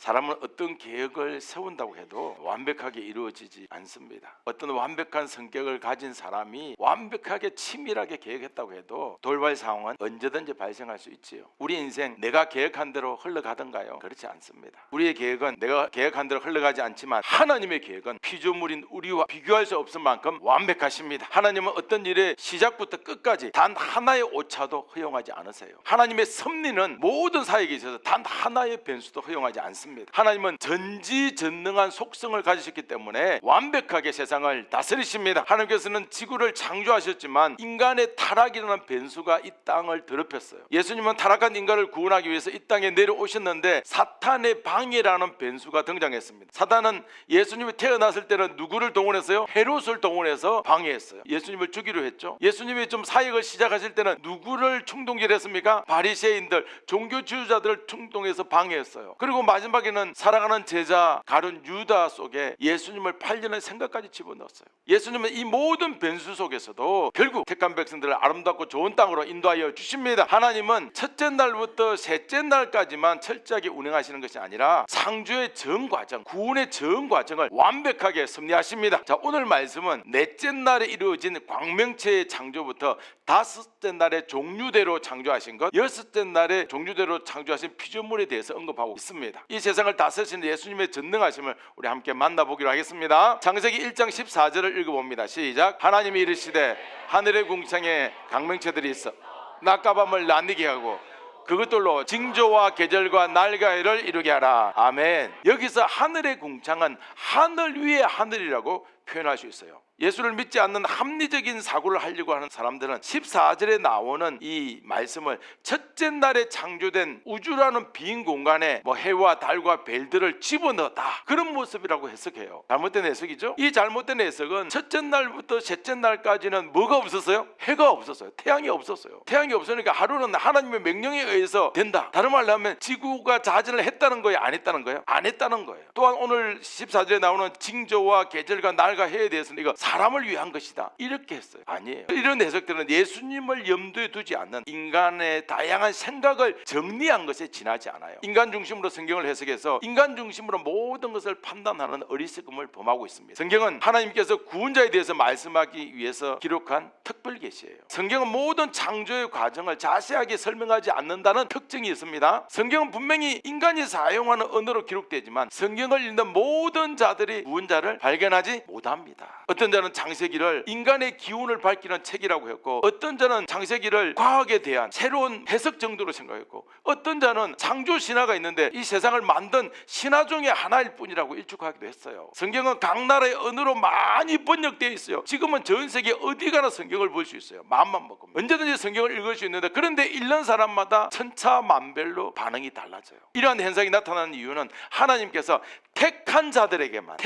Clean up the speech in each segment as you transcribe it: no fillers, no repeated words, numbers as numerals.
사람은 어떤 계획을 세운다고 해도 완벽하게 이루어지지 않습니다. 어떤 완벽한 성격을 가진 사람이 완벽하게 치밀하게 계획했다고 해도 돌발 상황은 언제든지 발생할 수 있지요. 우리 인생 내가 계획한 대로 흘러가던가요? 그렇지 않습니다. 우리의 계획은 내가 계획한 대로 흘러가지 않지만 하나님의 계획은 피조물인 우리와 비교할 수 없을 만큼 완벽하십니다. 하나님은 어떤 일의 시작부터 끝까지 단 하나의 오차도 허용하지 않으세요. 하나님의 섭리는 모든 사역에 있어서 단 하나의 변수도 허용하지 않습니다. 하나님은 전지전능한 속성을 가지셨기 때문에 완벽하게 세상을 다스리십니다. 하나님께서는 지구를 창조하셨지만 인간의 타락이라는 변수가 이 땅을 더럽혔어요. 예수님은 타락한 인간을 구원하기 위해서 이 땅에 내려오셨는데 사탄의 방해라는 변수가 등장했습니다. 사탄은 예수님이 태어났을 때는 누구를 동원했어요? 헤롯을 동원해서 방해했어요. 예수님을 죽이려 했죠. 예수님이 좀 사역을 시작하실 때는 누구를 충동질했습니까? 바리새인들, 종교 지도자들을 충동해서 방해했어요. 그리고 마지막에는 사랑하는 제자 가룟 유다 속에 예수님을 팔려는 생각까지 집어넣었어요. 예수님은 이 모든 변수 속에서도 결국 택한 백성들을 아름답고 좋은 땅으로 인도하여 주십니다. 하나님은 첫째 날부터 셋째 날까지만 철저하게 운행하시는 것이 아니라 창조의 전 과정, 구원의 전 과정을 완벽하게 섭리하십니다. 자, 오늘 말씀은 넷째 날에 이루어진 광명체의 창조부터 다섯째 날에 종류대로 창조하신 것, 여섯째 날에 종류대로 창조하신 피조물에 대해서 언급하고 있습니다. 이 세상을 다스리시는 예수님의 전능하심을 우리 함께 만나보기로 하겠습니다. 창세기 1장 14절을 읽어봅니다. 시작. 하나님이 이르시되 하늘의 궁창에 광명체들이 있어 낮과 밤을 나뉘게 하고 그것들로 징조와 계절과 날과 해를 이루게 하라. 아멘. 여기서 하늘의 궁창은 하늘 위의 하늘이라고 표현할 수 있어요. 예수를 믿지 않는 합리적인 사고를 하려고 하는 사람들은 14절에 나오는 이 말씀을 첫째 날에 창조된 우주라는 빈 공간에 해와 달과 별들을 집어넣었다, 그런 모습이라고 해석해요. 잘못된 해석이죠. 이 잘못된 해석은 첫째 날부터 셋째 날까지는 뭐가 없었어요? 해가 없었어요. 태양이 없었어요. 태양이 없으니까 하루는 하나님의 명령에 의해서 된다. 다른 말로 하면 지구가 자전을 했다는 거예요? 안 했다는 거예요? 안 했다는 거예요. 또한 오늘 14절에 나오는 징조와 계절과 날과 해에 대해서는 이거 사람을 위한 것이다, 이렇게 했어요. 아니에요. 이런 해석들은 예수님을 염두에 두지 않는 인간의 다양한 생각을 정리한 것에 지나지 않아요. 인간 중심으로 성경을 해석해서 인간 중심으로 모든 것을 판단하는 어리석음을 범하고 있습니다. 성경은 하나님께서 구원자에 대해서 말씀하기 위해서 기록한 특별 계시예요. 성경은 모든 창조의 과정을 자세하게 설명하지 않는다는 특징이 있습니다. 성경은 분명히 인간이 사용하는 언어로 기록되지만 성경을 읽는 모든 자들이 구원자를 발견하지 못합니다. 어떤 자는 창세기를 인간의 기운을 밝히는 책이라고 했고, 어떤 자는 창세기를 과학에 대한 새로운 해석 정도로 생각했고, 어떤 자는 창조 신화가 있는데 이 세상을 만든 신화 중에 하나일 뿐이라고 일축하기도 했어요. 성경은 각 나라의 언어로 많이 번역되어 있어요. 지금은 전 세계 어디 가나 성경을 볼 수 있어요. 마음만 먹으면 언제든지 성경을 읽을 수 있는데, 그런데 읽는 사람마다 천차만별로 반응이 달라져요. 이러한 현상이 나타나는 이유는 하나님께서 택한 자들에게만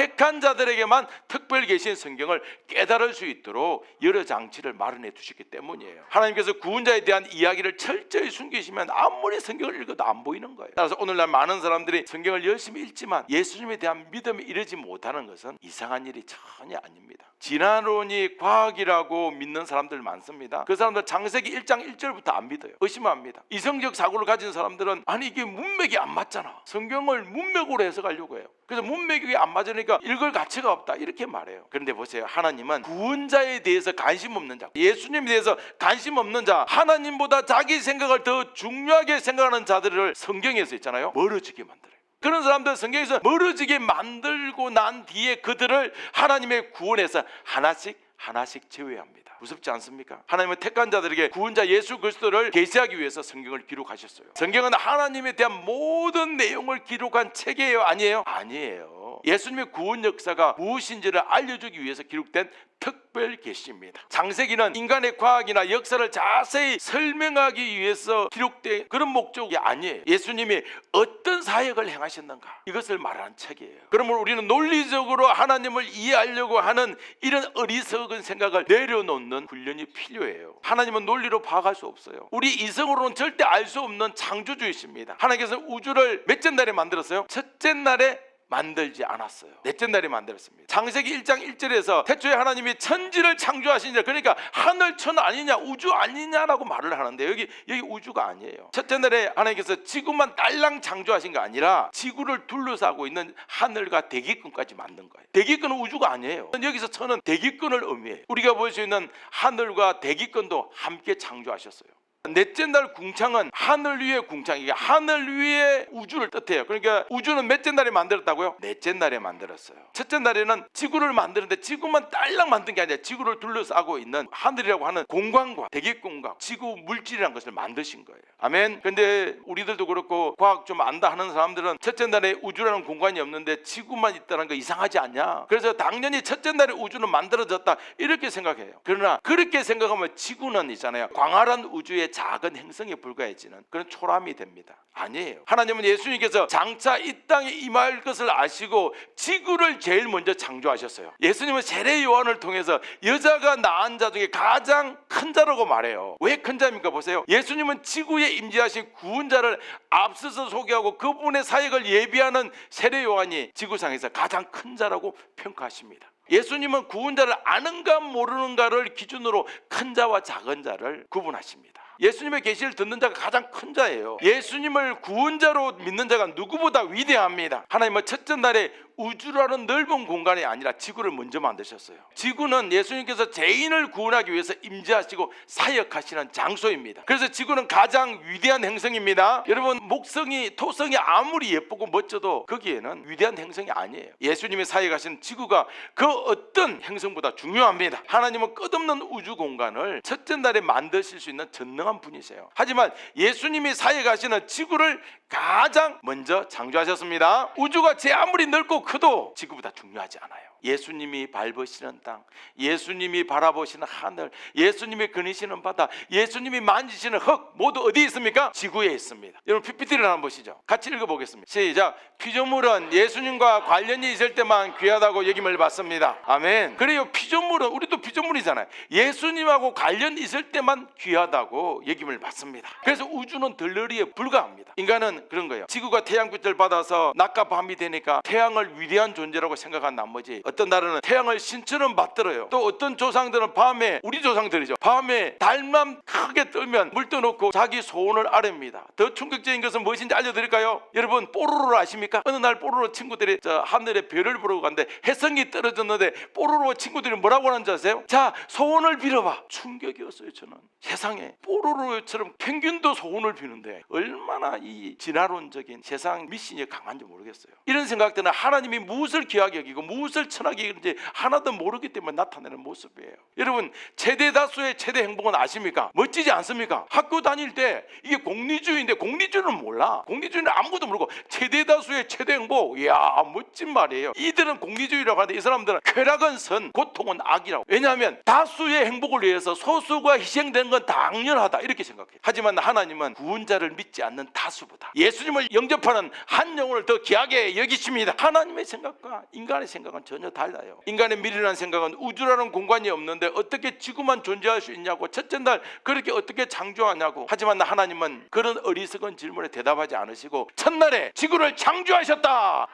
특별 계신 성경을 깨달을 수 있도록 여러 장치를 마련해 두셨기 때문이에요. 하나님께서 구원자에 대한 이야기를 철저히 숨기시면 아무리 성경을 읽어도 안 보이는 거예요. 따라서 오늘날 많은 사람들이 성경을 열심히 읽지만 예수님에 대한 믿음이 이르지 못하는 것은 이상한 일이 전혀 아닙니다. 진화론이 과학이라고 믿는 사람들 많습니다. 그 사람들 창세기 1장 1절부터 안 믿어요. 의심합니다. 이성적 사고를 가진 사람들은 아니 이게 문맥이 안 맞잖아, 성경을 문맥으로 해석하려고 해요. 그래서 문맥이 안 맞으니까 읽을 가치가 없다, 이렇게 말해요. 그런데 보세요. 하나님은 구원자에 대해서 관심 없는 자, 예수님에 대해서 관심 없는 자, 하나님보다 자기 생각을 더 중요하게 생각하는 자들을 성경에서 있잖아요, 멀어지게 만들어요. 그런 사람들 성경에서 멀어지게 만들고 난 뒤에 그들을 하나님의 구원에서 하나씩 제외합니다. 무섭지 않습니까? 하나님은 택한 자들에게 구원자 예수 그리스도를 계시하기 위해서 성경을 기록하셨어요. 성경은 하나님에 대한 모든 내용을 기록한 책이에요? 아니에요? 아니에요. 예수님의 구원 역사가 무엇인지를 알려주기 위해서 기록된 특별 계시입니다. 창세기는 인간의 과학이나 역사를 자세히 설명하기 위해서 기록된 그런 목적이 아니에요. 예수님이 어떤 사역을 행하셨는가, 이것을 말하는 책이에요. 그러면 우리는 논리적으로 하나님을 이해하려고 하는 이런 어리석은 생각을 내려놓는 훈련이 필요해요. 하나님은 논리로 파악할 수 없어요. 우리 이성으로는 절대 알 수 없는 창조주이십니다. 하나님께서 우주를 몇째 날에 만들었어요? 첫째 날에 만들지 않았어요. 넷째 날에 만들었습니다. 창세기 1장 1절에서 태초에 하나님이 천지를 창조하시니라, 그러니까 하늘천 아니냐, 우주 아니냐라고 말을 하는데 여기 우주가 아니에요. 첫째 날에 하나님께서 지구만 딸랑 창조하신 게 아니라 지구를 둘러싸고 있는 하늘과 대기권까지 만든 거예요. 대기권은 우주가 아니에요. 여기서 천은 대기권을 의미해요. 우리가 볼 수 있는 하늘과 대기권도 함께 창조하셨어요. 넷째 날 궁창은 하늘 위의 궁창, 이게 하늘 위의 우주를 뜻해요. 그러니까 우주는 몇째 날에 만들었다고요? 넷째 날에 만들었어요. 첫째 날에는 지구를 만드는데 지구만 딸랑 만든 게 아니라 지구를 둘러싸고 있는 하늘이라고 하는 공간과 대기권과 지구 물질이라는 것을 만드신 거예요. 아멘. 근데 우리들도 그렇고 과학 좀 안다 하는 사람들은 첫째 날에 우주라는 공간이 없는데 지구만 있다는 거 이상하지 않냐, 그래서 당연히 첫째 날에 우주는 만들어졌다 이렇게 생각해요. 그러나 그렇게 생각하면 지구는 있잖아요, 광활한 우주의 작은 행성에 불과해지는 그런 초람이 됩니다. 아니에요. 하나님은 예수님께서 장차 이 땅에 임할 것을 아시고 지구를 제일 먼저 창조하셨어요. 예수님은 세례 요한을 통해서 여자가 낳은 자 중에 가장 큰 자라고 말해요. 왜 큰 자입니까? 보세요. 예수님은 지구에 임재하신 구원자를 앞서서 소개하고 그분의 사역을 예비하는 세례 요한이 지구상에서 가장 큰 자라고 평가하십니다. 예수님은 구원자를 아는가 모르는가를 기준으로 큰 자와 작은 자를 구분하십니다. 예수님의 계시를 듣는 자가 가장 큰 자예요. 예수님을 구원자로 믿는 자가 누구보다 위대합니다. 하나님은 첫째 날에 우주라는 넓은 공간이 아니라 지구를 먼저 만드셨어요. 지구는 예수님께서 죄인을 구원하기 위해서 임재하시고 사역하시는 장소입니다. 그래서 지구는 가장 위대한 행성입니다. 여러분, 목성이 토성이 아무리 예쁘고 멋져도 거기에는 위대한 행성이 아니에요. 예수님이 사역하시는 지구가 그 어떤 행성보다 중요합니다. 하나님은 끝없는 우주 공간을 첫째 날에 만드실 수 있는 전능한 분이세요. 하지만 예수님이 사역하시는 지구를 가장 먼저 창조하셨습니다. 우주가 제 아무리 넓고 커도 지구보다 중요하지 않아요. 예수님이 밟으시는 땅, 예수님이 바라보시는 하늘, 예수님이 거니시는 바다, 예수님이 만지시는 흙 모두 어디에 있습니까? 지구에 있습니다. 여러분 PPT를 한번 보시죠. 같이 읽어보겠습니다. 시작. 피조물은 예수님과 관련이 있을 때만 귀하다고 여김을 받습니다. 아멘. 그래요. 피조물은, 우리도 피조물이잖아요. 예수님하고 관련 있을 때만 귀하다고 여김을 받습니다. 그래서 우주는 덜러리에 불과합니다. 인간은 그런 거예요. 지구가 태양빛을 받아서 낮과 밤이 되니까 태양을 위대한 존재라고 생각한 나머지 어떤 날은 태양을 신처럼 받들어요. 또 어떤 조상들은 밤에, 우리 조상들이죠, 밤에 달만 크게 뜨면 물 떠놓고 자기 소원을 아뢰입니다. 더 충격적인 것은 무엇인지 알려드릴까요? 여러분, 뽀로로를 아십니까? 어느 날 뽀로로 친구들이 하늘에 별을 보러 갔는데 해성이 떨어졌는데 뽀로로 친구들이 뭐라고 하는지 아세요? 자, 소원을 빌어봐. 충격이었어요. 저는 세상에 뽀로로처럼 평균도 소원을 비는데 얼마나 이 진화론적인 세상 미신이 강한지 모르겠어요. 이런 생각 때는 하나님이 무엇을 귀하게 여기고 무엇을 천하게 여기는지 하나도 모르기 때문에 나타내는 모습이에요. 여러분, 최대 다수의 최대 행복은 아십니까? 멋지지 않습니까? 학교 다닐 때 이게 공리주의인데 공리주의는 몰라. 공리주의는 아무것도 모르고 최대 다수의 최대 행복, 이야 멋진 말이에요. 이들은 공리주의라고 하는데 이 사람들은 쾌락은 선, 고통은 악이라고. 왜냐하면 다수의 행복을 위해서 소수가 희생되는 건 당연하다 이렇게 생각해요. 하지만 하나님은 구원자를 믿지 않는 다수보다 예수님을 영접하는 한 영혼을 더 귀하게 여기십니다. 하나님의 생각과 인간의 생각은 전혀 달라요. 인간의 미래라는 생각은 우주라는 공간이 없는데 어떻게 지구만 존재할 수 있냐고, 첫째 날 그렇게 어떻게 창조하냐고. 하지만 하나님은 그런 어리석은 질문에 대답하지 않으시고 첫날에 지구를 창조하셨다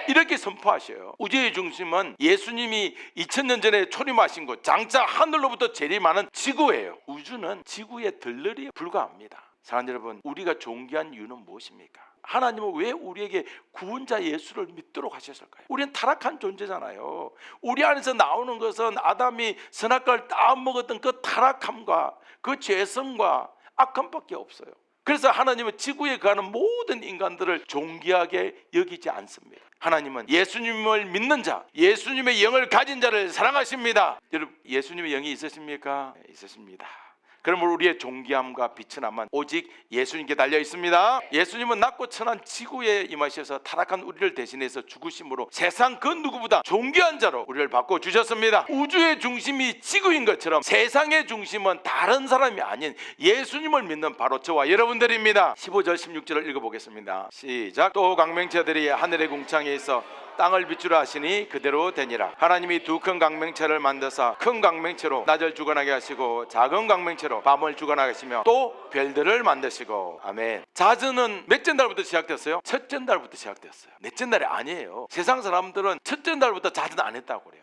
이렇게 선포하셔요. 우주의 중심은 예수님이 2000년 전에 초림하신 곳, 장차 하늘로부터 재림하는 지구예요. 우주는 지구의 덜러리에 불과합니다. 사랑하는 여러분, 우리가 존귀한 이유는 무엇입니까? 하나님은 왜 우리에게 구원자 예수를 믿도록 하셨을까요? 우리는 타락한 존재잖아요. 우리 안에서 나오는 것은 아담이 선악과를 따먹었던 그 타락함과 그 죄성과 악함밖에 없어요. 그래서 하나님은 지구에 거하는 모든 인간들을 존귀하게 여기지 않습니다. 하나님은 예수님을 믿는 자, 예수님의 영을 가진 자를 사랑하십니다. 여러분, 예수님의 영이 있으십니까? 네, 있으십니다. 그러므로 우리의 존귀함과 비천함은 오직 예수님께 달려 있습니다. 예수님은 낮고 천한 지구에 임하셔서 타락한 우리를 대신해서 죽으심으로 세상 그 누구보다 존귀한 자로 우리를 바꿔주셨습니다. 우주의 중심이 지구인 것처럼 세상의 중심은 다른 사람이 아닌 예수님을 믿는 바로 저와 여러분들입니다. 15절 16절을 읽어보겠습니다. 시작. 또 광명체들이 하늘의 궁창에 있어 땅을 비추라 하시니 그대로 되니라. 하나님이 두 큰 광명체를 만드사 큰 광명체로 낮을 주관하게 하시고 작은 광명체로 밤을 주관하게 하시며 또 별들을 만드시고. 아멘. 자전은 몇째 날부터 시작됐어요? 첫째 날부터 시작됐어요. 넷째 날이 아니에요. 세상 사람들은 첫째 날부터 자전 안 했다고 그래요.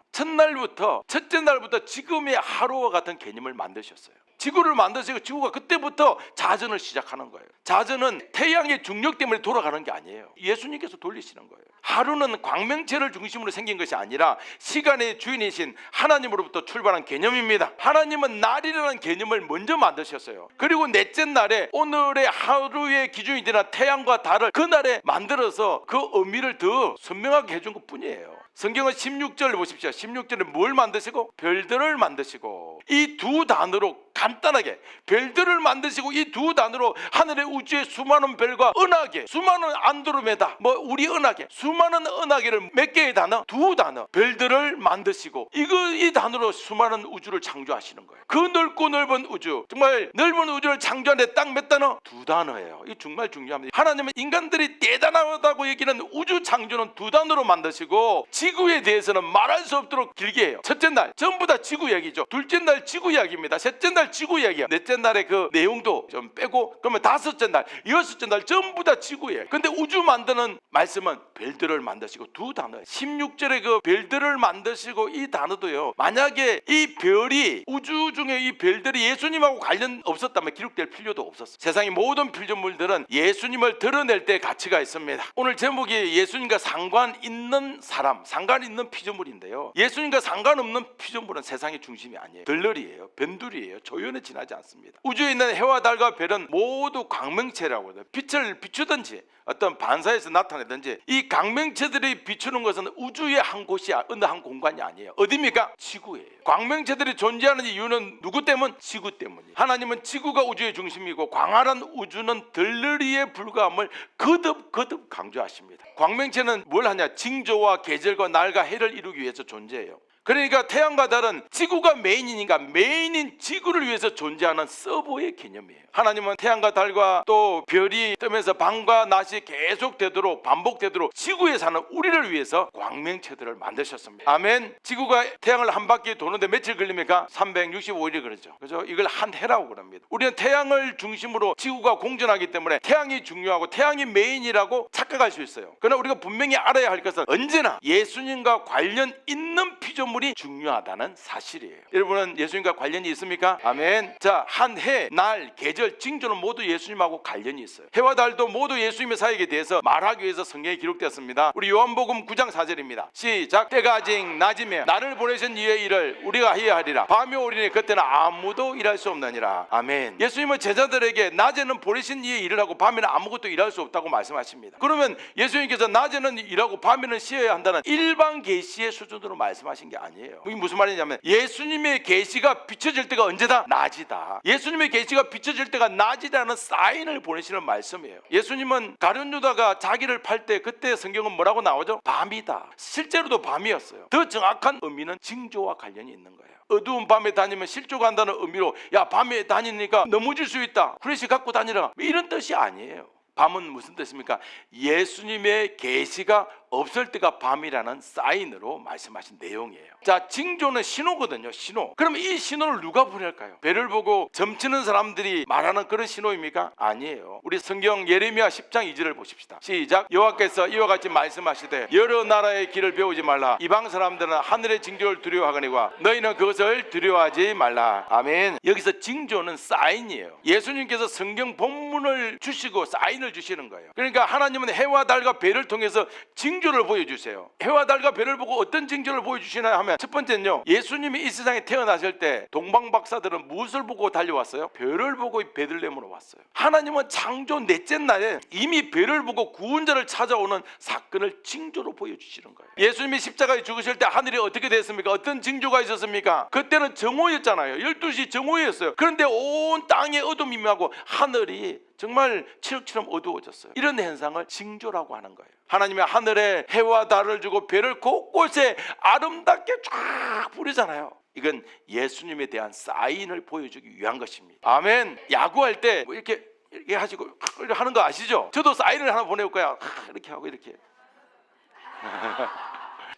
첫째 날부터 지금의 하루와 같은 개념을 만드셨어요. 지구를 만드시고 지구가 그때부터 자전을 시작하는 거예요. 자전은 태양의 중력 때문에 돌아가는 게 아니에요. 예수님께서 돌리시는 거예요. 하루는 광명체를 중심으로 생긴 것이 아니라 시간의 주인이신 하나님으로부터 출발한 개념입니다. 하나님은 날이라는 개념을 먼저 만드셨어요. 그리고 넷째 날에 오늘의 하루의 기준이 되는 태양과 달을 그날에 만들어서 그 의미를 더 선명하게 해준 것 뿐이에요. 성경은 16절 보십시오. 16절에 뭘 만드시고? 별들을 만드시고. 이 두 단어로 간단하게 별들을 만드시고, 이 두 단어로 하늘의 우주의 수많은 별과 은하계, 수많은 안드로메다, 우리 은하계, 수많은 은하계를 몇 개의 단어? 두 단어. 별들을 만드시고, 이 단어로 수많은 우주를 창조하시는 거예요. 그 넓고 넓은 우주, 정말 넓은 우주를 창조하는데 딱 몇 단어? 두 단어예요. 이게 정말 중요합니다. 하나님은 인간들이 대단하다고 얘기하는 우주 창조는 두 단어로 만드시고, 지구에 대해서는 말할 수 없도록 길게 해요. 첫째 날 전부 다 지구 이야기죠. 둘째 날 지구 이야기입니다. 셋째 날 지구 이야기야. 넷째 날에 그 내용도 좀 빼고, 그러면 다섯째 날, 여섯째 날 전부 다 지구 이야기. 근데 우주 만드는 말씀은 별들을 만드시고, 두 단어. 16절에 그 별들을 만드시고 이 단어도요, 만약에 이 별이, 우주 중에 이 별들이 예수님하고 관련 없었다면 기록될 필요도 없었어요. 세상의 모든 피조물들은 예수님을 드러낼 때 가치가 있습니다. 오늘 제목이 예수님과 상관 있는 사람, 상관 있는 피조물인데요, 예수님과 상관없는 피조물은 세상의 중심이 아니에요. 들러리예요. 변두리예요. 조연에 지나지 않습니다. 우주에 있는 해와 달과 별은 모두 광명체라고 해요. 빛을 비추든지 어떤 반사에서 나타내든지 이 광명체들이 비추는 것은 우주의 한 곳이, 어느 한 공간이 아니에요. 어디입니까? 지구예요. 광명체들이 존재하는 이유는 누구 때문? 지구 때문이에요. 하나님은 지구가 우주의 중심이고 광활한 우주는 들러리에 불과함을 거듭 강조하십니다. 광명체는 뭘 하냐? 징조와 계절과 날과 해를 이루기 위해서 존재해요. 그러니까 태양과 달은 지구가 메인이니까 메인인 지구를 위해서 존재하는 서버의 개념이에요. 하나님은 태양과 달과 또 별이 뜨면서 밤과 낮이 계속되도록, 반복되도록 지구에 사는 우리를 위해서 광명체들을 만드셨습니다. 아멘. 지구가 태양을 한 바퀴 도는데 며칠 걸립니까? 365일이 그렇죠. 이걸 한 해라고 그럽니다. 우리는 태양을 중심으로 지구가 공전하기 때문에 태양이 중요하고 태양이 메인이라고 착각할 수 있어요. 그러나 우리가 분명히 알아야 할 것은 언제나 예수님과 관련 있는 피조물이 중요하다는 사실이에요. 여러분은 예수님과 관련이 있습니까? 아멘. 자, 한 해, 날, 계절, 징조는 모두 예수님하고 관련이 있어요. 해와 달도 모두 예수님의 사역에 대해서 말하기 위해서 성경에 기록되었습니다. 우리 요한복음 9장 4절입니다. 시작. 때가 아직 낮이며 나를 보내신 이의 일을 우리가 해야 하리라. 밤이 오리니 그때는 아무도 일할 수 없느니라. 아멘. 예수님은 제자들에게 낮에는 보내신 이의 일을 하고 밤에는 아무것도 일할 수 없다고 말씀하십니다. 그러면 예수님께서 낮에는 일하고 밤에는 쉬어야 한다는 일반 계시의 수준으로 말씀하신 게 아니에요. 이게 무슨 말이냐면 예수님의 계시가 비춰질 때가 언제다? 낮이다. 예수님의 계시가 비춰질 때가 낮이라는 사인을 보내시는 말씀이에요. 예수님은 가룟 유다가 자기를 팔 때 그때 성경은 뭐라고 나오죠? 밤이다. 실제로도 밤이었어요. 더 정확한 의미는 징조와 관련이 있는 거예요. 어두운 밤에 다니면 실족한다는 의미로, 야, 밤에 다니니까 넘어질 수 있다, 후레쉬 갖고 다니라, 이런 뜻이 아니에요. 밤은 무슨 뜻입니까? 예수님의 계시가 없을 때가 밤이라는 사인으로 말씀하신 내용이에요. 자, 징조는 신호거든요. 신호. 그럼 이 신호를 누가 보낼까요? 배를 보고 점치는 사람들이 말하는 그런 신호입니까? 아니에요. 우리 성경 예레미야 10장 2절을 보십시다. 시작. 여호와께서 이와 같이 말씀하시되 여러 나라의 길을 배우지 말라. 이방 사람들은 하늘의 징조를 두려워하거니와 너희는 그것을 두려워하지 말라. 아멘. 여기서 징조는 사인이에요. 예수님께서 성경 본문을 주시고 사인을 주시는 거예요. 그러니까 하나님은 해와 달과 별을 통해서 징조를 보여주세요. 해와 달과 별을 보고 어떤 징조를 보여주시나 하면, 첫 번째는요, 예수님이 이 세상에 태어나실 때 동방 박사들은 무엇을 보고 달려왔어요? 별을 보고 베들레헴으로 왔어요. 하나님은 창조 넷째 날에 이미 별을 보고 구원자를 찾아오는 사건을 징조로 보여주시는 거예요. 예수님이 십자가에 죽으실 때 하늘이 어떻게 됐습니까? 어떤 징조가 있었습니까? 그때는 정오였잖아요. 12시 정오였어요. 그런데 온 땅에 어둠이 임하고 하늘이 정말 칠흑처럼 어두워졌어요. 이런 현상을 징조라고 하는 거예요. 하나님의 하늘에 해와 달을 주고 별을 곳곳에 아름답게 쫙 뿌리잖아요. 이건 예수님에 대한 사인을 보여주기 위한 것입니다. 아멘. 야구할 때 이렇게 하시고 하는 거 아시죠? 저도 사인을 하나 보내볼까요? 이렇게 하고 이렇게.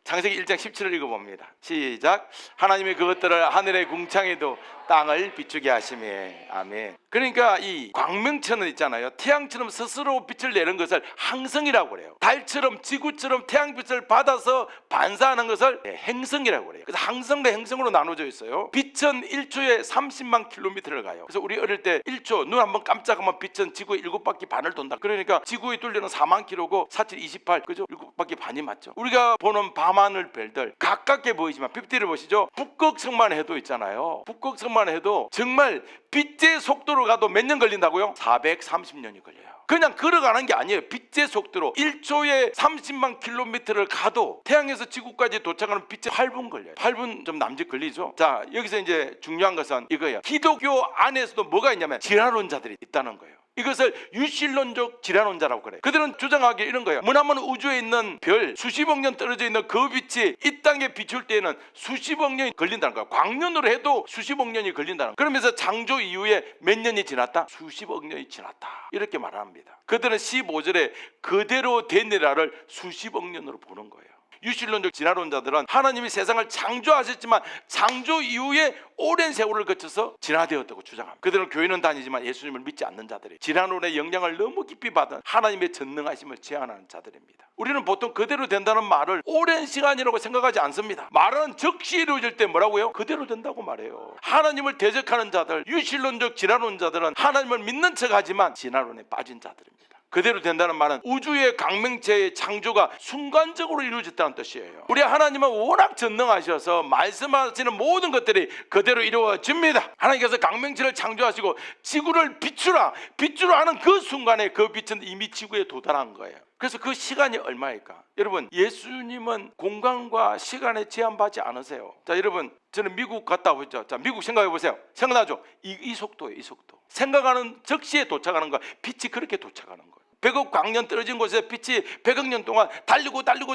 창세기 1장 17을 읽어봅니다. 시작. 하나님이 그것들을 하늘의 궁창에도 땅을 비추게 하심에. 아멘. 그러니까 이 광명천은 있잖아요, 태양처럼 스스로 빛을 내는 것을 항성이라고 그래요. 달처럼 지구처럼 태양빛을 받아서 반사하는 것을 행성이라고 그래요. 그래서 항성과 행성으로 나눠져 있어요. 빛은 1초에 30만 킬로미터를 가요. 그래서 우리 어릴 때 1초 눈 한번 깜짝하면 빛은 지구의 7바퀴 반을 돈다. 그러니까 지구의 둘레는 4만 킬로고 4, 7, 28, 그죠? 7바퀴 반이 맞죠. 우리가 보는 밤하늘 별들 가깝게 보이지만 빅데이를 보시죠. 북극성만 해도 있잖아요. 북극성만 해도 정말 빛의 속도로 가도 몇 년 걸린다고요? 430년이 걸려요. 그냥 걸어가는 게 아니에요. 빛의 속도로 1초에 30만 킬로미터를 가도 태양에서 지구까지 도착하는 빛에 8분 걸려요. 8분 좀 남짓 걸리죠. 자, 여기서 이제 중요한 것은 이거예요. 기독교 안에서도 뭐가 있냐면 진화론자들이 있다는 거예요. 이것을 유실론적 질환론자라고 그래요. 그들은 주장하기에 이런 거예요. 머나먼 우주에 있는 별 수십억 년 떨어져 있는 그 빛이 이 땅에 비출 때에는 수십억 년이 걸린다는 거예요. 광년으로 해도 수십억 년이 걸린다는 거예요. 그러면서 창조 이후에 몇 년이 지났다? 수십억 년이 지났다. 이렇게 말합니다. 그들은 15절에 그대로 된 나라를 수십억 년으로 보는 거예요. 유실론적 진화론자들은 하나님이 세상을 창조하셨지만 창조 이후에 오랜 세월을 거쳐서 진화되었다고 주장합니다. 그들은 교회는 다니지만 예수님을 믿지 않는 자들이 진화론의 영향을 너무 깊이 받은 하나님의 전능하심을 제한하는 자들입니다. 우리는 보통 그대로 된다는 말을 오랜 시간이라고 생각하지 않습니다. 말은 즉시 이루어질 때 뭐라고요? 그대로 된다고 말해요. 하나님을 대적하는 자들, 유실론적 진화론자들은 하나님을 믿는 척하지만 진화론에 빠진 자들입니다. 그대로 된다는 말은 우주의 강명체의 창조가 순간적으로 이루어졌다는 뜻이에요. 우리 하나님은 워낙 전능하셔서 말씀하시는 모든 것들이 그대로 이루어집니다. 하나님께서 강명체를 창조하시고 지구를 비추라 하는 그 순간에 그 빛은 이미 지구에 도달한 거예요. 그래서 그 시간이 얼마일까? 여러분, 예수님은 공간과 시간에 제한받지 않으세요. 자, 여러분, 저는 미국 갔다 오죠. 자, 미국 생각해 보세요. 생각나죠? 이 속도예요, 이 속도. 생각하는 즉시에 도착하는 거야. 빛이 그렇게 도착하는 거예요. 100억 광년 떨어진 곳에 빛이 100억 년 동안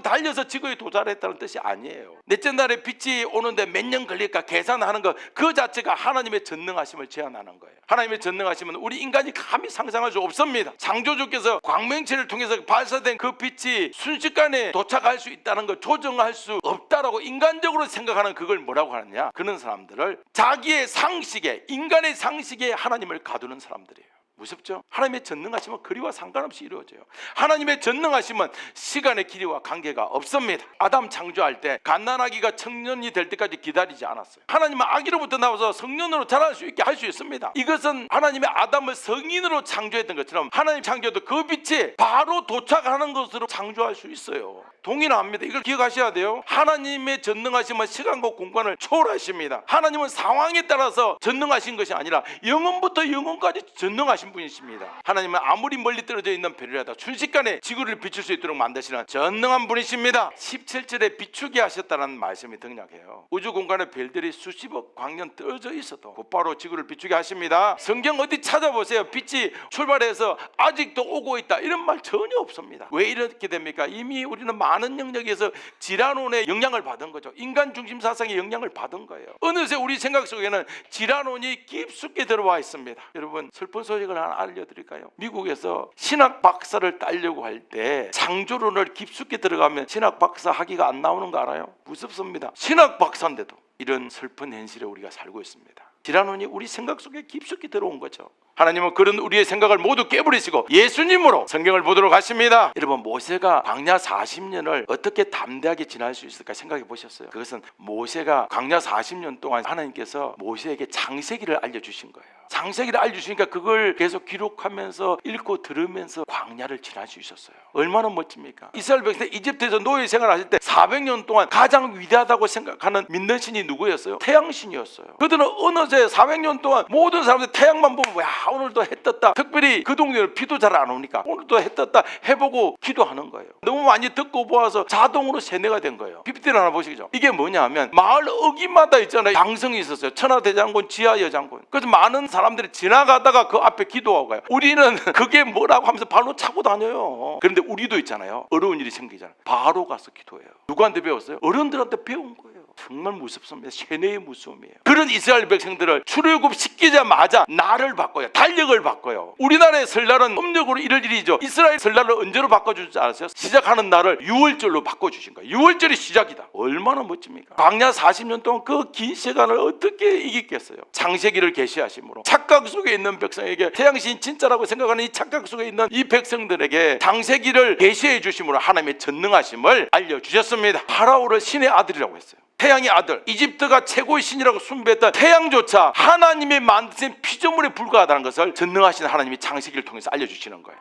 달려서 지구에 도달했다는 뜻이 아니에요. 넷째 날에 빛이 오는데 몇 년 걸릴까 계산하는 것, 그 자체가 하나님의 전능하심을 제한하는 거예요. 하나님의 전능하심은 우리 인간이 감히 상상할 수 없습니다. 창조주께서 광명체를 통해서 발사된 그 빛이 순식간에 도착할 수 있다는 걸 조정할 수 없다라고 인간적으로 생각하는 그걸 뭐라고 하느냐? 그런 사람들을 자기의 상식에, 인간의 상식에 하나님을 가두는 사람들이에요. 무섭죠? 하나님의 전능하심은 거리와 상관없이 이루어져요. 하나님의 전능하심은 시간의 길이와 관계가 없습니다. 아담 창조할 때 갓난아기가 청년이 될 때까지 기다리지 않았어요. 하나님은 아기로부터 나와서 성년으로 자랄 수 있게 할 수 있습니다. 이것은 하나님의 아담을 성인으로 창조했던 것처럼 하나님 창조도 그 빛에 바로 도착하는 것으로 창조할 수 있어요. 동일합니다. 이걸 기억하셔야 돼요. 하나님의 전능하심은 시간과 공간을 초월하십니다. 하나님은 상황에 따라서 전능하신 것이 아니라 영원부터 영원까지 전능하신 분이십니다. 하나님은 아무리 멀리 떨어져 있는 별이라도 순식간에 지구를 비출 수 있도록 만드시는 전능한 분이십니다. 17절에 비추게 하셨다는 말씀이 등장해요. 우주 공간의 별들이 수십억 광년 떨어져 있어도 곧바로 지구를 비추게 하십니다. 성경 어디 찾아보세요. 빛이 출발해서 아직도 오고 있다 이런 말 전혀 없습니다. 왜 이렇게 됩니까? 이미 우리는 많은 영역에서 질환론의 영향을 받은 거죠. 인간 중심 사상의 영향을 받은 거예요. 어느새 우리 생각 속에는 질환론이 깊숙이 들어와 있습니다. 여러분, 슬픈 소식을 하나 알려드릴까요? 미국에서 신학 박사를 따려고 할 때 창조론을 깊숙이 들어가면 신학 박사 학위가 안 나오는 거 알아요? 무섭습니다. 신학 박사인데도 이런 슬픈 현실에 우리가 살고 있습니다. 질환론이 우리 생각 속에 깊숙이 들어온 거죠. 하나님은 그런 우리의 생각을 모두 깨버리시고 예수님으로 성경을 보도록 하십니다. 여러분, 모세가 광야 40년을 어떻게 담대하게 지날 수 있을까 생각해 보셨어요? 그것은 모세가 광야 40년 동안 하나님께서 모세에게 창세기를 알려주신 거예요. 창세기를 알려주시니까 그걸 계속 기록하면서 읽고 들으면서 광야를 지날 수 있었어요. 얼마나 멋집니까? 이스라엘 백성 이집트에서 노예 생활하실 때 400년 동안 가장 위대하다고 생각하는 믿는 신이 누구였어요? 태양신이었어요. 그들은 어느새 400년 동안 모든 사람들 태양만 보면 야, 오늘도 해 떴다. 특별히 그 동네는 비도 잘 안 오니까 오늘도 해 떴다 해보고 기도하는 거예요. 너무 많이 듣고 보아서 자동으로 세뇌가 된 거예요. PPT를 하나 보시죠. 이게 뭐냐 하면 마을 어귀마다 있잖아요. 장성이 있었어요. 천하대장군, 지하여장군. 그래서 많은 사람들이 지나가다가 그 앞에 기도하고 가요. 우리는 그게 뭐라고 하면서 발로 차고 다녀요. 그런데 우리도 있잖아요. 어려운 일이 생기잖아요. 바로 가서 기도해요. 누구한테 배웠어요? 어른들한테 배운 거예요. 정말 무섭습니다. 세뇌의 무서움이에요. 그런 이스라엘 백성들을 출애굽시키자마자 날을 바꿔요. 달력을 바꿔요. 우리나라의 설날은 음력으로 1월 1일이죠. 이스라엘 설날을 언제로 바꿔주지 않았어요? 시작하는 날을 6월절로 바꿔주신 거예요. 6월절이 시작이다. 얼마나 멋집니까? 광야 40년 동안 그 긴 시간을 어떻게 이기겠어요? 창세기를 계시하심으로 착각 속에 있는 백성에게, 태양신 진짜라고 생각하는 이 착각 속에 있는 이 백성들에게 창세기를 계시해 주심으로 하나님의 전능하심을 알려주셨습니다. 파라오를 신의 아들이라고 했어요. 태양의 아들, 이집트가 최고의 신이라고 숭배했던 태양조차 하나님의 만드신 피조물에 불과하다는 것을 전능하신 하나님이 창세기를 통해서 알려주시는 거예요.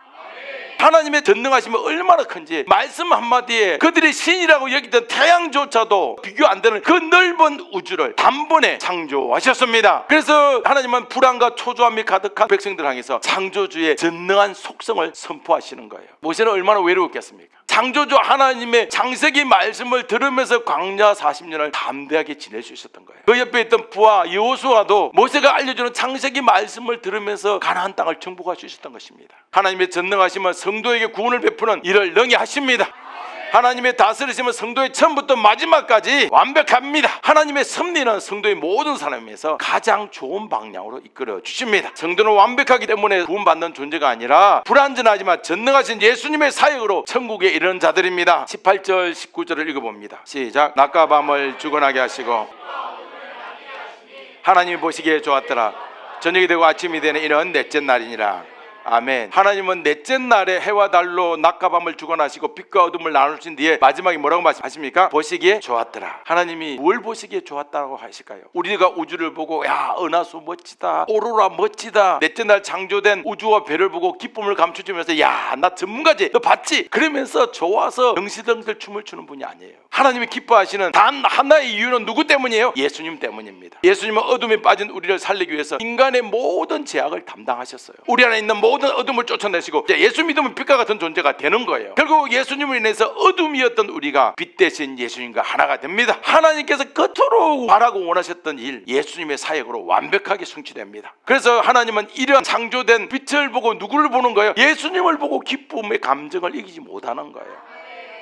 하나님의 전능하심이 얼마나 큰지 말씀 한마디에 그들이 신이라고 여기던 태양조차도 비교 안 되는 그 넓은 우주를 단번에 창조하셨습니다. 그래서 하나님은 불안과 초조함이 가득한 백성들 향해서 창조주의 전능한 속성을 선포하시는 거예요. 모세는 얼마나 외로웠겠습니까? 창조주 하나님의 창세기 말씀을 들으면서 광야 40년을 담대하게 지낼 수 있었던 거예요. 그 옆에 있던 부하 여호수아도 모세가 알려주는 창세기 말씀을 들으면서 가나안 땅을 정복할 수 있었던 것입니다. 하나님의 전능하심은 성도에게 구원을 베푸는 일을 능히 하십니다. 하나님의 다스리심은 성도의 처음부터 마지막까지 완벽합니다. 하나님의 섭리는 성도의 모든 사람에서 가장 좋은 방향으로 이끌어 주십니다. 성도는 완벽하기 때문에 구원받는 존재가 아니라 불완전하지만 전능하신 예수님의 사역으로 천국에 이르는 자들입니다. 18절 19절을 읽어봅니다. 시작. 낮과 밤을 주관하게 하시고 하나님이 보시기에 좋았더라. 저녁이 되고 아침이 되는 이는 넷째 날이니라. 아멘. 하나님은 넷째 날에 해와 달로 낮과 밤을 주관하시고 빛과 어둠을 나누신 뒤에 마지막에 뭐라고 말씀하십니까? 보시기에 좋았더라. 하나님이 뭘 보시기에 좋았다고 하실까요? 우리가 우주를 보고 야 은하수 멋지다, 오로라 멋지다, 넷째 날 창조된 우주와 별을 보고 기쁨을 감춰주면서 야 나 전문가지, 너 봤지? 그러면서 좋아서 덩실덩실 춤을 추는 분이 아니에요. 하나님이 기뻐하시는 단 하나의 이유는 누구 때문이에요? 예수님 때문입니다. 예수님은 어둠에 빠진 우리를 살리기 위해서 인간의 모든 죄악을 담당하셨어요. 우리 안에 있는 모든 어둠을 쫓아내시고 예수 믿으면 빛과 같은 존재가 되는 거예요. 결국 예수님을 인해서 어둠이었던 우리가 빛 대신 예수님과 하나가 됩니다. 하나님께서 겉으로 바라고 원하셨던 일, 예수님의 사역으로 완벽하게 성취됩니다. 그래서 하나님은 이런 창조된 빛을 보고 누구를 보는 거예요? 예수님을 보고 기쁨의 감정을 이기지 못하는 거예요.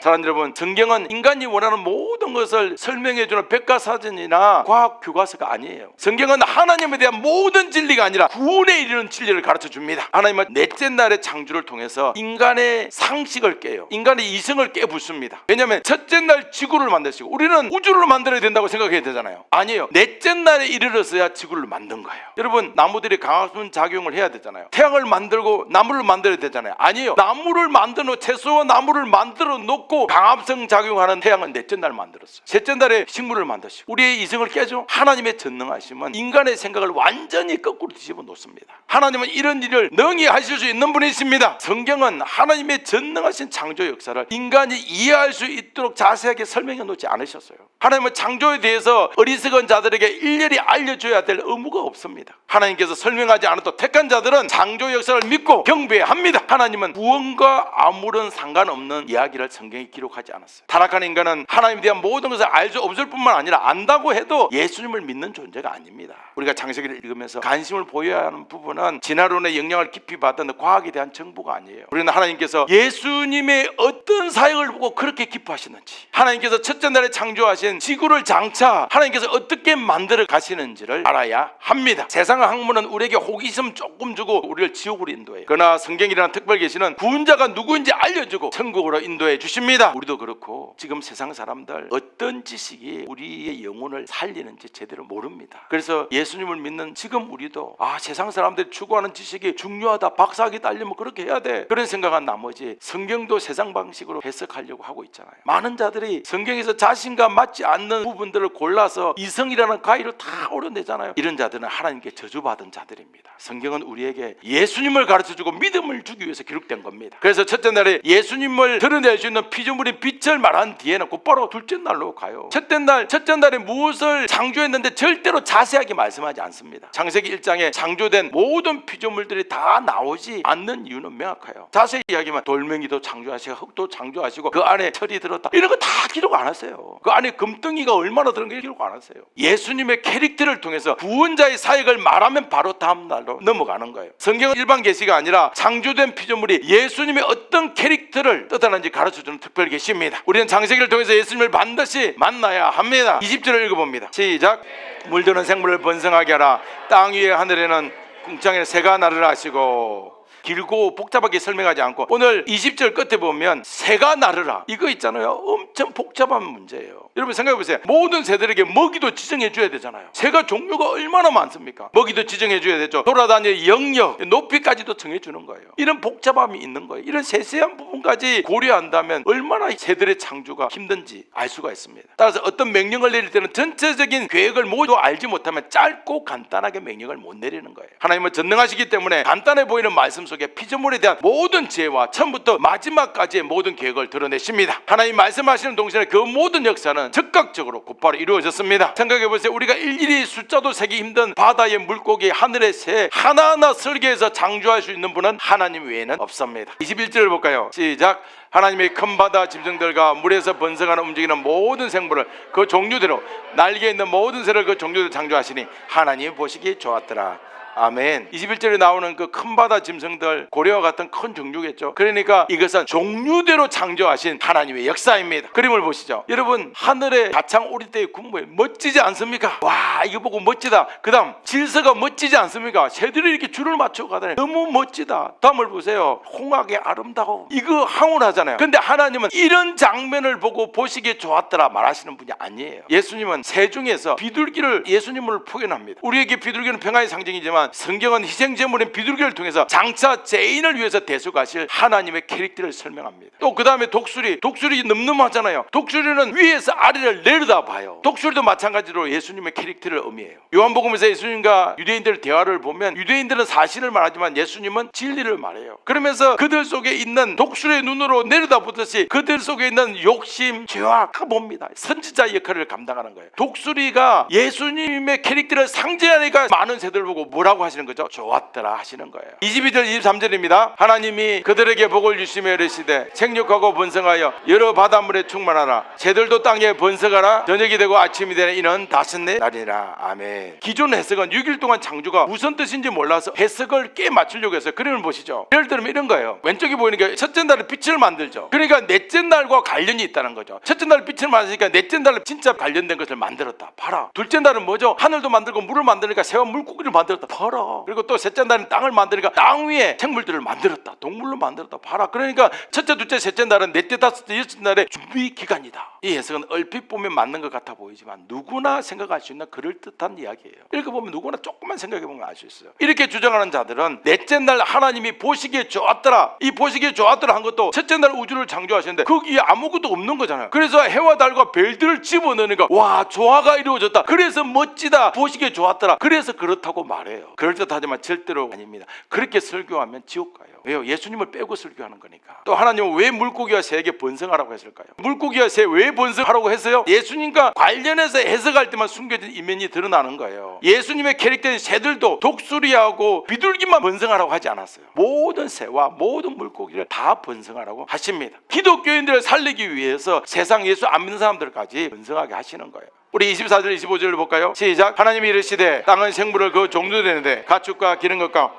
사랑하는 여러분, 성경은 인간이 원하는 모든 것을 설명해주는 백과사전이나 과학 교과서가 아니에요. 성경은 하나님에 대한 모든 진리가 아니라 구원에 이르는 진리를 가르쳐줍니다. 하나님은 넷째 날의 창조를 통해서 인간의 상식을 깨요. 인간의 이성을 깨부숩니다. 왜냐하면 첫째 날 지구를 만드시고 우리는 우주를 만들어야 된다고 생각해야 되잖아요. 아니에요. 넷째 날에 이르러서야 지구를 만든 거예요. 여러분, 나무들이 강화순 작용을 해야 되잖아요. 태양을 만들고 나무를 만들어야 되잖아요. 아니에요. 나무를 만들어 채소와 나무를 만들어 놓고 강압성 작용하는 태양은 넷째 날 만들었어요. 셋째 날에 식물을 만드시고 우리의 이성을 깨죠. 하나님의 전능하심은 인간의 생각을 완전히 거꾸로 뒤집어 놓습니다. 하나님은 이런 일을 능히 하실 수 있는 분이십니다. 성경은 하나님의 전능하신 창조 역사를 인간이 이해할 수 있도록 자세하게 설명해 놓지 않으셨어요. 하나님은 창조에 대해서 어리석은 자들에게 일일이 알려줘야 될 의무가 없습니다. 하나님께서 설명하지 않아도 택한 자들은 창조 역사를 믿고 경배합니다. 하나님은 구원과 아무런 상관없는 이야기를 성경에 기록하지 않았어요. 타락한 인간은 하나님에 대한 모든 것을 알 수 없을 뿐만 아니라 안다고 해도 예수님을 믿는 존재가 아닙니다. 우리가 창세기를 읽으면서 관심을 보여야 하는 부분은 진화론의 영향을 깊이 받은 과학에 대한 정보가 아니에요. 우리는 하나님께서 예수님의 어떤 사역을 보고 그렇게 기뻐하시는지, 하나님께서 첫째 날에 창조하신 지구를 장차 하나님께서 어떻게 만들어 가시는지를 알아야 합니다. 세상 학문은 우리에게 호기심 조금 주고 우리를 지옥으로 인도해요. 그러나 성경이라는 특별 계시는 구원자가 누구인지 알려주고 천국으로 인도해 주십니다. 우리도 그렇고 지금 세상 사람들 어떤 지식이 우리의 영혼을 살리는지 제대로 모릅니다. 그래서 예수님을 믿는 지금 우리도 세상 사람들이 추구하는 지식이 중요하다, 박사학위 따려면 그렇게 해야 돼, 그런 생각한 나머지 성경도 세상 방식으로 해석하려고 하고 있잖아요. 많은 자들이 성경에서 자신과 맞지 않는 부분들을 골라서 이성이라는 가위로 다 오려내잖아요. 이런 자들은 하나님께 저주받은 자들입니다. 성경은 우리에게 예수님을 가르쳐주고 믿음을 주기 위해서 기록된 겁니다. 그래서 첫째 날에 예수님을 드러낼 수 있는 피조물인 빛을 말한 뒤에는 곧바로 둘째 날로 가요. 첫째 날에 무엇을 창조했는데 절대로 자세하게 말씀하지 않습니다. 창세기 1장에 창조된 모든 피조물들이 다 나오지 않는 이유는 명확해요. 자세히 이야기하면 돌멩이도 창조하시고 흙도 창조하시고 그 안에 철이 들었다, 이런 거 다 기록 안 하세요. 그 안에 금덩이가 얼마나 들은 게 기록 안 하세요. 예수님의 캐릭터를 통해서 구원자의 사역을 말하면 바로 다음 날로 넘어가는 거예요. 성경은 일반 계시가 아니라 창조된 피조물이 예수님의 어떤 캐릭터를 뜻하는지 가르쳐주는 특별히 계십니다. 우리는 창세기를 통해서 예수님을 반드시 만나야 합니다. 20절을 읽어봅니다. 시작. 물드는 생물을 번성하게 하라. 땅 위에 하늘에는 궁창에 새가 나르라 하시고. 길고 복잡하게 설명하지 않고 오늘 20절 끝에 보면 새가 나르라 이거 있잖아요. 엄청 복잡한 문제예요. 여러분 생각해 보세요. 모든 새들에게 먹이도 지정해 줘야 되잖아요. 새가 종류가 얼마나 많습니까? 먹이도 지정해 줘야 되죠. 돌아다니는 영역 높이까지도 정해 주는 거예요. 이런 복잡함이 있는 거예요. 이런 세세한 부분까지 고려한다면 얼마나 새들의 창조가 힘든지 알 수가 있습니다. 따라서 어떤 명령을 내릴 때는 전체적인 계획을 모두 알지 못하면 짧고 간단하게 명령을 못 내리는 거예요. 하나님은 전능하시기 때문에 간단해 보이는 말씀 속에 피조물에 대한 모든 지혜와 처음부터 마지막까지의 모든 계획을 드러내십니다. 하나님 말씀하시는 동시에 그 모든 역사는 즉각적으로 곧바로 이루어졌습니다. 생각해 보세요. 우리가 일일이 숫자도 세기 힘든 바다의 물고기, 하늘의 새 하나하나 설계해서 창조할 수 있는 분은 하나님 외에는 없습니다. 21절을 볼까요? 시작. 하나님의 큰 바다 짐승들과 물에서 번성하는 움직이는 모든 생물을 그 종류대로 날개 있는 모든 새를 그 종류대로 창조하시니 하나님이 보시기 좋았더라. 아멘. 21절에 나오는 그 큰 바다 짐승들 고래와 같은 큰 종류겠죠. 그러니까 이것은 종류대로 창조하신 하나님의 역사입니다. 그림을 보시죠. 여러분 하늘의 가창 오리떼의 군무에 멋지지 않습니까? 와 이거 보고 멋지다. 그 다음 질서가 멋지지 않습니까? 새들이 이렇게 줄을 맞추고 가다니 너무 멋지다. 다음을 보세요. 홍학의 아름다워 이거 황홀하잖아요. 근데 하나님은 이런 장면을 보고 보시기에 좋았더라 말하시는 분이 아니에요. 예수님은 새 중에서 비둘기를 예수님을 표현합니다. 우리에게 비둘기는 평화의 상징이지만 성경은 희생제물인 비둘기를 통해서 장차 죄인을 위해서 대속하실 하나님의 캐릭터를 설명합니다. 또 그 다음에 독수리 늠름하잖아요. 독수리는 위에서 아래를 내려다봐요. 독수리도 마찬가지로 예수님의 캐릭터를 의미해요. 요한복음에서 예수님과 유대인들의 대화를 보면 유대인들은 사실을 말하지만 예수님은 진리를 말해요. 그러면서 그들 속에 있는 독수리의 눈으로 내려다보듯이 그들 속에 있는 욕심, 죄와 봅니다. 선지자 역할을 감당하는 거예요. 독수리가 예수님의 캐릭터를 상징하니까 많은 새들 보고 뭐라고 하시는 거죠? 좋았더라 하시는 거예요. 22절 23절입니다. 하나님이 그들에게 복을 주시며 이르시되 생육하고 번성하여 여러 바닷물에 충만하라. 새들도 땅에 번성하라. 저녁이 되고 아침이 되는 이는 다섯째 날이라. 아멘. 기존 해석은 6일 동안 창조가 무슨 뜻인지 몰라서 해석을 깨 맞추려고 해서 그림을 보시죠. 예를 들면 이런 거예요. 왼쪽에 보이는 게 첫째 날에 빛을 만들죠. 그러니까 넷째 날과 관련이 있다는 거죠. 첫째 날에 빛을 만드니까 넷째 날에 진짜 관련된 것을 만들었다. 봐라. 둘째 날은 뭐죠? 하늘도 만들고 물을 만드니까 새와 물고기를 만들었다. 봐라. 그리고 또 셋째 날은 땅을 만드니까 땅 위에 생물들을 만들었다. 동물로 만들었다. 봐라. 그러니까 첫째, 둘째, 셋째 날은 넷째, 다섯째, 여섯째 날의 준비 기간이다. 이 해석은 얼핏 보면 맞는 것 같아 보이지만 누구나 생각할 수 있는 그럴듯한 이야기예요. 읽어보면 누구나 조금만 생각해보면 알 수 있어요. 이렇게 주장하는 자들은 넷째 날 하나님이 보시기에 좋았더라. 이 보시기에 좋았더라 한 것도 첫째 날 우주를 창조하시는데 거기에 아무것도 없는 거잖아요. 그래서 해와 달과 별들을 집어넣으니까 와 조화가 이루어졌다. 그래서 멋지다. 보시기에 좋았더라. 그래서 그렇다고 말해요. 그럴듯하지만 절대로 아닙니다. 그렇게 설교하면 지옥 가요. 왜요? 예수님을 빼고 설교하는 거니까. 또 하나님은 왜 물고기와 새에게 번성하라고 했을까요? 물고기와 새 왜 번성하라고 했어요? 예수님과 관련해서 해석할 때만 숨겨진 이면이 드러나는 거예요. 예수님의 캐릭터인 새들도 독수리하고 비둘기만 번성하라고 하지 않았어요. 모든 새와 모든 물고기를 다 번성하라고 하십니다. 기독교인들을 살리기 위해서 세상 예수 안 믿는 사람들까지 번성하게 하시는 거예요. 우리 24절 25절을 볼까요? 시작. 하나님이 이르시되 땅은 생물을 그 종류대로 되는데 가축과 기는 것과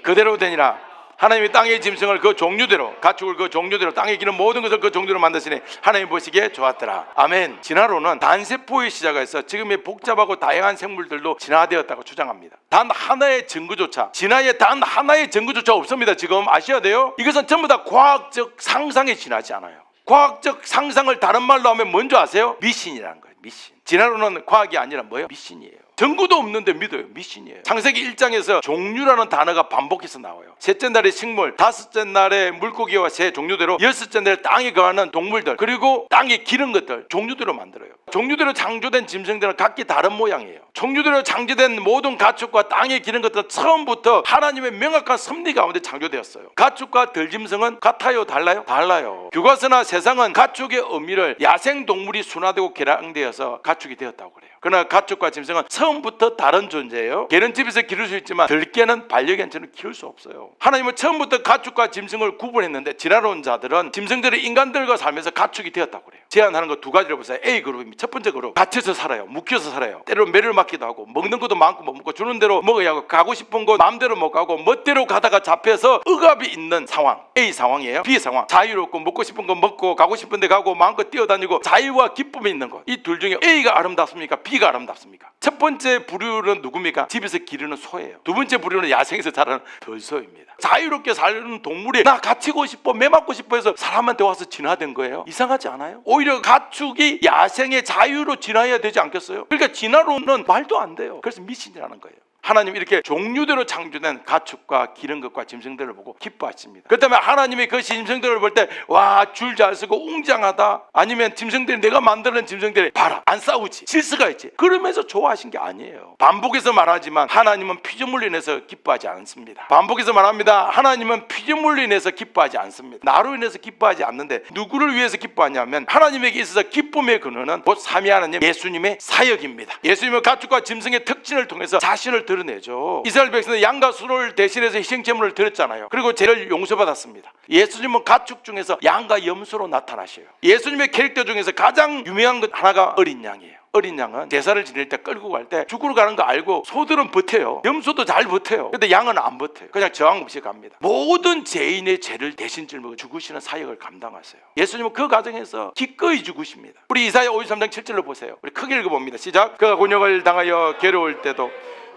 그대로 되니라. 하나님이 땅의 짐승을 그 종류대로 가축을 그 종류대로 땅에 기는 모든 것을 그 종류대로 만드시니 하나님 보시기에 좋았더라. 아멘. 진화론은 단세포의 시작에서 지금의 복잡하고 다양한 생물들도 진화되었다고 주장합니다. 단 하나의 증거조차 진화의 단 하나의 증거조차 없습니다. 지금 아셔야 돼요. 이것은 전부 다 과학적 상상에 지나지 않아요. 과학적 상상을 다른 말로 하면 뭔지 아세요? 미신이라는 거예요. 미신. 진화론은 과학이 아니라 뭐예요? 미신이에요. 증거도 없는데 믿어요. 미신이에요. 창세기 1장에서 종류라는 단어가 반복해서 나와요. 셋째 날의 식물, 다섯째 날의 물고기와 새 종류대로, 여섯째 날에 땅에 거하는 동물들, 그리고 땅에 기른 것들 종류대로 만들어요. 종류대로 창조된 짐승들은 각기 다른 모양이에요. 종류대로 창조된 모든 가축과 땅에 기른 것들은 처음부터 하나님의 명확한 섭리 가운데 창조되었어요. 가축과 들짐승은 같아요? 달라요? 달라요. 교과서나 세상은 가축의 의미를 야생동물이 순화되고 개량되어서 가축이 되었다고 그래요. 그러나 가축과 짐승은 처음부터 다른 존재예요. 개는 집에서 기를 수 있지만 들개는 반려견처럼 키울 수 없어요. 하나님은 처음부터 가축과 짐승을 구분했는데 지나온 자들은 짐승들이 인간들과 살면서 가축이 되었다고 그래요. 제안하는 거 두 가지를 보세요. A 그룹입니다. 첫 번째 그룹, 갇혀서 살아요. 묶여서 살아요. 때로는 매를 맞기도 하고 먹는 것도 마음껏 못 먹고 주는 대로 먹어야 하고 가고 싶은 곳 마음대로 못 가고 멋대로 가다가 잡혀서 억압이 있는 상황, A 상황이에요. B 상황, 자유롭고 먹고 싶은 거 먹고 가고 싶은 데 가고 마음껏 뛰어다니고 자유와 기쁨이 있는 것. 이 둘 중에 A가 아름답습니까? B가 아름답습니까? 첫 번째 부류는 누굽니까? 집에서 기르는 소예요. 두 번째 부류는 야생에서 자라는 벌소입니다. 자유롭게 사는 동물이 나 갇히고 싶어, 매 맞고 싶어 해서 사람한테 와서 진화된 거예요. 이상하지 않아요? 오히려 가축이 야생의 자유로 진화해야 되지 않겠어요? 그러니까 진화론은 말도 안 돼요. 그래서 미신이라는 거예요. 하나님 이렇게 종류대로 창조된 가축과 기른 것과 짐승들을 보고 기뻐하십니다. 그 다음에 하나님이 그 짐승들을 볼 때 와, 줄 잘 쓰고 웅장하다, 아니면 짐승들이 내가 만드는 짐승들이 봐라 안 싸우지, 질서가 있지, 그러면서 좋아하신 게 아니에요. 반복해서 말하지만 하나님은 피조물로 인해서 기뻐하지 않습니다. 반복해서 말합니다. 하나님은 피조물로 인해서 기뻐하지 않습니다. 나로 인해서 기뻐하지 않는데 누구를 위해서 기뻐하냐면 하나님에게 있어서 기쁨의 근원은 곧 삼위 하나님 예수님의 사역입니다. 예수님은 가축과 짐승의 특징을 통해서 자신을 드러내죠. 이스라엘 백성은 양과 소를 대신해서 희생제물을 드렸잖아요. 그리고 죄를 용서받았습니다. 예수님은 가축 중에서 양과 염소로 나타나셔요. 예수님의 캐릭터 중에서 가장 유명한 것 하나가 어린 양이에요. 어린 양은 제사를 지낼 때 끌고 갈 때 죽으러 가는 거 알고 소들은 버텨요. 염소도 잘 버텨요. 근데 양은 안 버텨요. 그냥 저항 없이 갑니다. 모든 죄인의 죄를 대신 짊어 죽으시는 사역을 감당하세요. 예수님은 그 과정에서 기꺼이 죽으십니다. 우리 이사야 53장 7절로 보세요. 우리 크게 읽어봅니다. 시작. 그가 곤욕을 당하여 괴로울 때도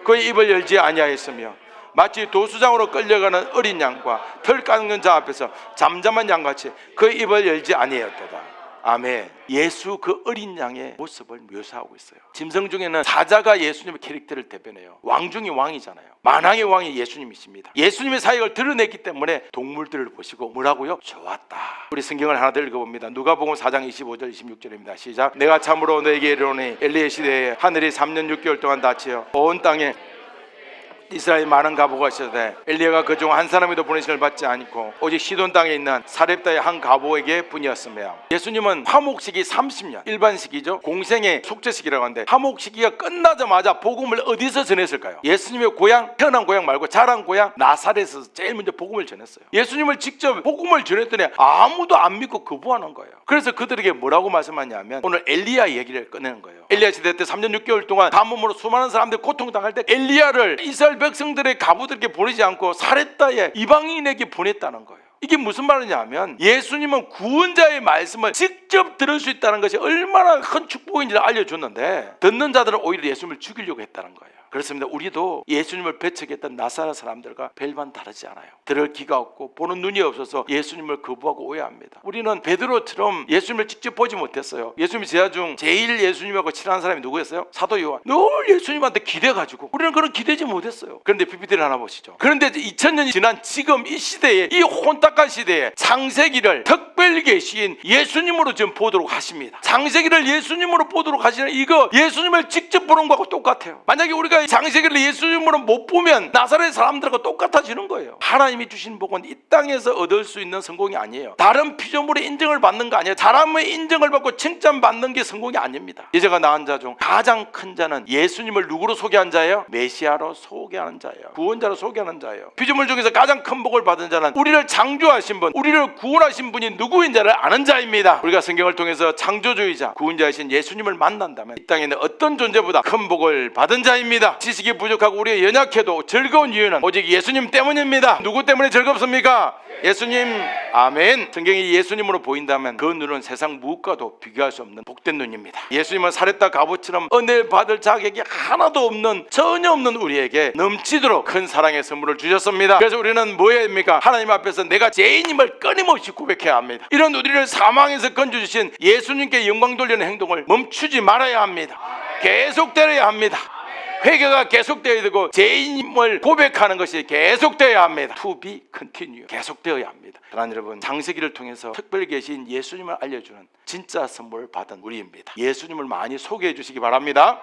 그의 입을 열지 아니하였으며 마치 도수장으로 끌려가는 어린 양과 털 깎는 자 앞에서 잠잠한 양같이 그의 입을 열지 아니하였도다. 아멘. 예수 그 어린 양의 모습을 묘사하고 있어요. 짐승 중에는 사자가 예수님의 캐릭터를 대변해요. 왕 중의 왕이잖아요. 만왕의 왕이 예수님이십니다. 예수님의 사역을 드러냈기 때문에 동물들을 보시고 뭐라고요? 좋았다. 우리 성경을 하나 더 읽어봅니다. 누가복음 4장 25절 26절입니다. 시작. 내가 참으로 너에게 이르노니 엘리의 시대에 하늘이 3년 6개월 동안 닫히어 온 땅에 이스라엘 많은 가보가 있었되 엘리야가 그중 한 사람에도 보내심을 받지 않고 오직 시돈 땅에 있는 사렙다의 한 가보에게 뿐이었으며, 예수님은 화목시기 30년, 일반 시기죠. 공생의 속죄시기라고 하는데 화목시기가 끝나자마자 복음을 어디서 전했을까요? 예수님의 고향, 태어난 고향 말고 자란 고향 나사렛에서 제일 먼저 복음을 전했어요. 예수님을 직접 복음을 전했더니 아무도 안 믿고 거부하는 거예요. 그래서 그들에게 뭐라고 말씀하냐면 오늘 엘리야 얘기를 꺼내는 거예요. 엘리야 시대 때 3년 6개월 동안 가뭄으로 수많은 사람들이 고통당할 때 엘리야를 이스라엘 백성들의 가부들에게 보내지 않고 사렙다의 이방인에게 보냈다는 거예요. 이게 무슨 말이냐 하면 예수님은 구원자의 말씀을 직접 들을 수 있다는 것이 얼마나 큰 축복인지를 알려줬는데 듣는 자들은 오히려 예수님을 죽이려고 했다는 거예요. 그렇습니다. 우리도 예수님을 배척했던 나사렛 사람들과 별반 다르지 않아요. 들을 귀가 없고 보는 눈이 없어서 예수님을 거부하고 오해합니다. 우리는 베드로처럼 예수님을 직접 보지 못했어요. 예수님 제자 중 제일 예수님하고 친한 사람이 누구였어요? 사도 요한. 늘 예수님한테 기대가지고 우리는 그런 기대지 못했어요. 그런데 PPT를 하나 보시죠. 그런데 2000년이 지난 지금 이 시대에, 이 혼탁한 시대에 창세기를 특별 계시인 예수님으로 지금 보도록 하십니다. 창세기를 예수님으로 보도록 하시는 이거 예수님을 직접 보는 거하고 똑같아요. 만약에 우리가 창세기를 예수님으로 못 보면 나사렛 사람들과 똑같아지는 거예요. 하나님이 주신 복은 이 땅에서 얻을 수 있는 성공이 아니에요. 다른 피조물의 인정을 받는 거 아니에요. 사람의 인정을 받고 칭찬받는 게 성공이 아닙니다. 예제가 낳은 자 중 가장 큰 자는 예수님을 누구로 소개한 자예요? 메시아로 소개하는 자예요. 구원자로 소개하는 자예요. 피조물 중에서 가장 큰 복을 받은 자는 우리를 창조하신 분, 우리를 구원하신 분이 누구인지를 아는 자입니다. 우리가 성경을 통해서 창조주이자 구원자이신 예수님을 만난다면 이 땅에는 어떤 존재보다 큰 복을 받은 자입니다. 지식이 부족하고 우리가 연약해도 즐거운 이유는 오직 예수님 때문입니다. 누구 때문에 즐겁습니까? 예수님. 아멘. 성경이 예수님으로 보인다면 그 눈은 세상 무엇과도 비교할 수 없는 복된 눈입니다. 예수님은 사렙다 가보처럼 은혜 받을 자격이 하나도 없는, 전혀 없는 우리에게 넘치도록 큰 사랑의 선물을 주셨습니다. 그래서 우리는 뭐 해야 합니까? 하나님 앞에서 내가 죄인임을 끊임없이 고백해야 합니다. 이런 우리를 사망에서 건져주신 예수님께 영광 돌리는 행동을 멈추지 말아야 합니다. 계속되어야 합니다. 회개가 계속되어야 되고 죄인임을 고백하는 것이 계속되어야 합니다. To be continue. 계속되어야 합니다. 사랑하는 여러분, 창세기를 통해서 특별히 계신 예수님을 알려주는 진짜 선물을 받은 우리입니다. 예수님을 많이 소개해 주시기 바랍니다.